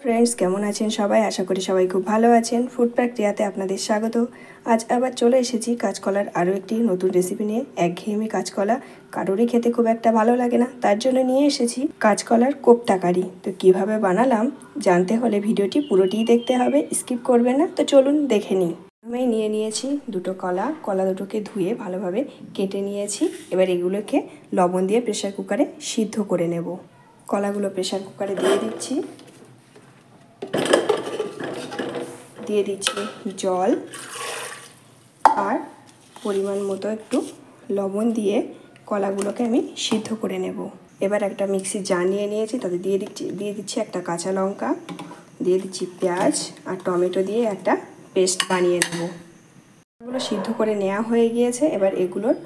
Friends केमन आছেন সবাই আশা করি সবাই খুব ভালো আছেন ফুড প্রক্রিয়াতে আপনাদের স্বাগত। আজ আবার চলে এসেছি কাঁচকলার আরও একটি নতুন রেসিপি নিয়ে। একঘেয়েমি কাঁচকলা কারোরই খেতে খুব একটা ভালো লাগে না, তার জন্য নিয়ে এসেছি কাঁচকলার কোপ্তা কারি। তো কিভাবে বানালাম জানতে হলে ভিডিওটি পুরোটিই দেখতে হবে, স্কিপ করবেন না। তো চলুন দেখে নিই। আমি নিয়ে নিয়েছি দুটো কলা দুটোকে ধুয়ে ভালোভাবে কেটে নিয়েছি। এবার এগুলোকে লবণ দিয়ে প্রেসার কুকারে সিদ্ধ করে নেব। কলাগুলো প্রেসার কুকারে দিয়ে দিচ্ছি, দিয়ে দিচ্ছি জল আর পরিমাণ মতো একটু লবণ দিয়ে কলাগুলোকে আমি সিদ্ধ করে নেব। এবার একটা মিক্সির জার নিয়ে নিয়েছি, তাতে দিয়ে দিচ্ছি একটা কাঁচা লঙ্কা, দিয়ে দিচ্ছি পেঁয়াজ আর টমেটো দিয়ে একটা পেস্ট বানিয়ে নেব। এগুলো সিদ্ধ করে নেওয়া হয়ে গিয়েছে, এবার এগুলোর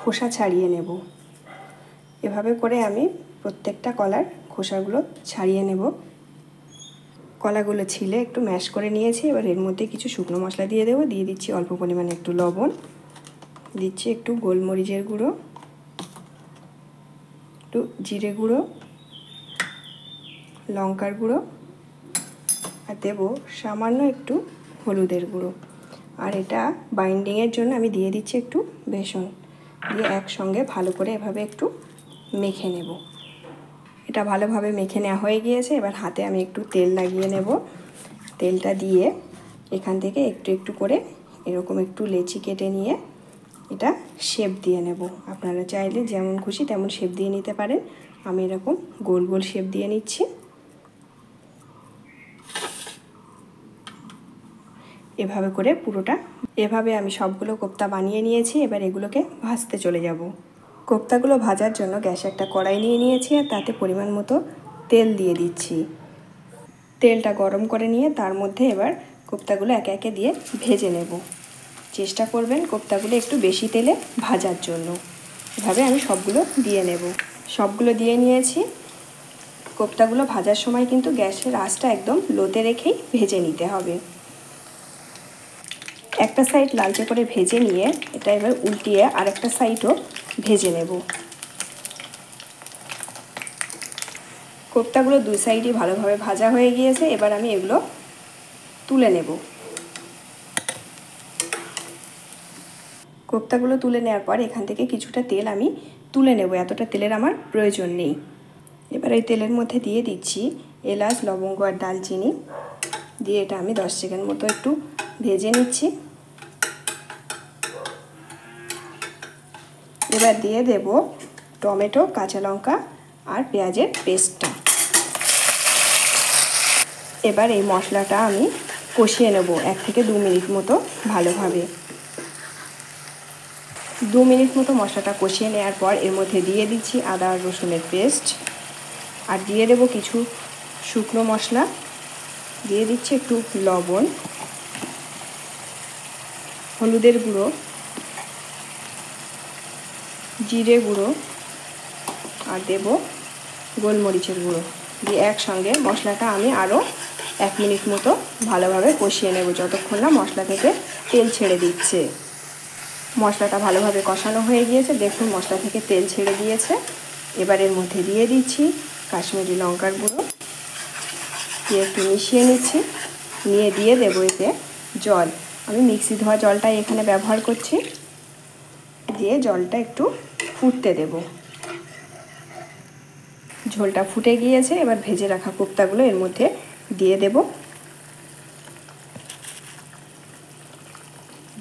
খোসা ছাড়িয়ে নেব। এভাবে করে আমি প্রত্যেকটা কলার খোসাগুলো ছাড়িয়ে নেব। কলাগুলো ছিলে একটু ম্যাশ করে নিয়েছি। এবার এর মধ্যে কিছু শুকনো মশলা দিয়ে দেবো। দিয়ে দিচ্ছি অল্প পরিমাণে একটু লবণ, দিচ্ছি একটু গোলমরিচের গুঁড়ো, একটু জিরে গুঁড়ো, লঙ্কার গুঁড়ো, আর দেবো সামান্য একটু হলুদের গুঁড়ো। আর এটা বাইন্ডিংয়ের জন্য আমি দিয়ে দিচ্ছি একটু বেসন, দিয়ে একসঙ্গে ভালো করে এভাবে একটু মেখে নেব। এটা ভালোভাবে মেখে নেওয়া হয়ে গিয়েছে। এবার হাতে আমি একটু তেল লাগিয়ে নেব। তেলটা দিয়ে এখান থেকে একটু একটু করে এরকম একটু লেচি কেটে নিয়ে এটা শেপ দিয়ে নেব। আপনারা চাইলে যেমন খুশি তেমন শেপ দিয়ে নিতে পারেন। আমি এরকম গোল গোল শেপ দিয়ে নিচ্ছি। এভাবে করে এভাবে আমি সবগুলো কোপ্তা বানিয়ে নিয়েছি। এবার এগুলোকে ভাজতে চলে যাব। কোপ্তাগুলো ভাজার জন্য গ্যাসে একটা কড়াই নিয়ে নিয়েছি আর তাতে পরিমাণ মতো তেল দিয়ে দিচ্ছি। তেলটা গরম করে নিয়ে তার মধ্যে এবার কোপ্তাগুলো একে একে দিয়ে ভেজে নেব। চেষ্টা করবেন কোপ্তাগুলো একটু বেশি তেলে ভাজার জন্য। এভাবে আমি সবগুলো দিয়ে নেব। সবগুলো দিয়ে নিয়েছি। কোপ্তাগুলো ভাজার সময় কিন্তু গ্যাসের আঁচটা একদম লোতে রেখেই ভেজে নিতে হবে। একটা সাইড লালচে করে ভেজে নিয়ে এটা এবার উল্টিয়ে আরেকটা সাইডও ভেজে নেব। কোপ্তাগুলো দুই সাইডই ভালোভাবে ভাজা হয়ে গিয়েছে। এবার আমি এগুলো তুলে নেব। কোপ্তাগুলো তুলে নেওয়ার পর এখান থেকে কিছুটা তেল আমি তুলে নেব, এতটা তেলের আমার প্রয়োজন নেই। এবার এই তেলের মধ্যে দিয়ে দিচ্ছি এলাচ, লবঙ্গ আর দালচিনি, দিয়ে এটা আমি 10 সেকেন্ড মতো একটু ভেজে নিচ্ছি। এবার দিয়ে দেব টমেটো, কাঁচা লঙ্কা আর পেঁয়াজের পেস্টটা। এবার এই মশলাটা আমি কষিয়ে নেব 1 থেকে 2 মিনিট মতো ভালোভাবে। 2 মিনিট মতো মশলাটা কষিয়ে নেওয়ার পর এর মধ্যে দিয়ে দিচ্ছি আদা আর রসুনের পেস্ট, আর দিয়ে দেব কিছু শুকনো মশলা, দিয়ে দিচ্ছি একটু লবণ, হলুদের গুঁড়ো, জিরে গুঁড়ো আর দেব গোলমরিচের গুঁড়ো। দিয়ে একসঙ্গে মশলাটা আমি আরও 1 মিনিট মতো ভালোভাবে কষিয়ে নেব, যতক্ষণ না মশলা থেকে তেল ছেড়ে দিচ্ছে। মশলাটা ভালোভাবে কষানো হয়ে গিয়েছে, দেখুন মশলা থেকে তেল ছেড়ে দিয়েছে। এবার এর মধ্যে দিয়ে দিচ্ছি কাশ্মীরি লঙ্কার গুঁড়ো, দিয়ে একটু মিশিয়ে নিচ্ছি। নিয়ে দিয়ে দেবো এতে জল। আমি মিক্সি ধোয়া জলটাই এখানে ব্যবহার করছি। দিয়ে জলটা একটু ফুটতে দেব। ঝোলটা ফুটে গিয়েছে। এবার ভেজে রাখা কোপ্তাগুলো এর মধ্যে দিয়ে দেব।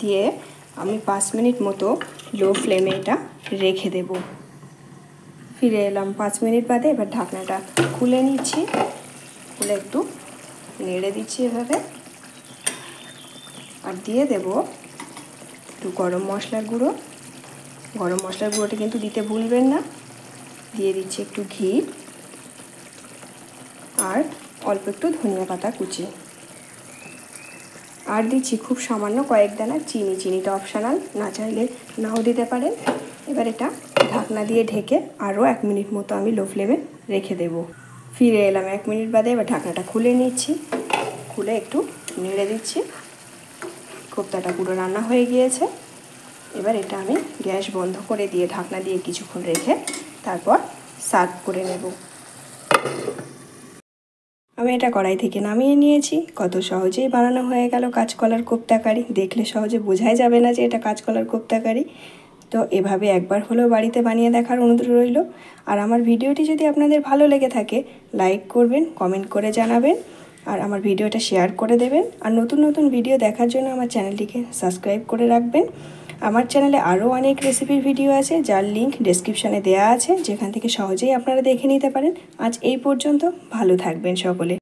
দিয়ে আমি 5 মিনিট মতো লো ফ্লেমে এটা রেখে দেব। ফিরে এলাম 5 মিনিট বাদে। এবার ঢাকনাটা খুলে নিচ্ছি, খুলে একটু নেড়ে দিচ্ছি এভাবে। আর দিয়ে দেব একটু গরম মশলার গুঁড়ো। গরম মশলার গুঁড়োটা কিন্তু দিতে ভুলবেন না। দিয়ে দিচ্ছি একটু ঘি আর অল্প একটু ধনিয়া পাতা কুচি, আর দিচ্ছি খুব সামান্য কয়েক দানা চিনি। চিনিটা অপশনাল, না চাইলে নাও দিতে পারেন। এবার এটা ঢাকনা দিয়ে ঢেকে আরও 1 মিনিট মতো আমি লো ফ্লেমে রেখে দেব। ফিরে এলাম 1 মিনিট বাদে। এবার ঢাকনাটা খুলে নিচ্ছি, খুলে একটু নেড়ে দিচ্ছি। কোপ্তাটা পুরো রান্না হয়ে গিয়েছে। এবার এটা আমি গ্যাস বন্ধ করে দিয়ে ঢাকনা দিয়ে কিছুক্ষণ রেখে তারপর সার্ভ করে নেব। আমি এটা কড়াই থেকে নামিয়ে নিয়েছি। কত সহজেই বানানো হয়ে গেল কাঁচকলার কোপ্তা কারি। দেখলে সহজে বোঝাই যাবে না যে এটা কাঁচকলার কোপ্তা কারি। তো এভাবে একবার হলেও বাড়িতে বানিয়ে দেখার অনুরোধ রইল। আর আমার ভিডিওটি যদি আপনাদের ভালো লেগে থাকে লাইক করবেন, কমেন্ট করে জানাবেন, আর আমার ভিডিওটা শেয়ার করে দেবেন। আর নতুন নতুন ভিডিও দেখার জন্য আমার চ্যানেলটিকে সাবস্ক্রাইব করে রাখবেন। আমার চ্যানেলে আরও অনেক রেসিপির ভিডিও আছে, যার লিঙ্ক ডেসক্রিপশানে দেওয়া আছে, যেখান থেকে সহজেই আপনারা দেখে নিতে পারেন। আজ এই পর্যন্ত, ভালো থাকবেন সকলে।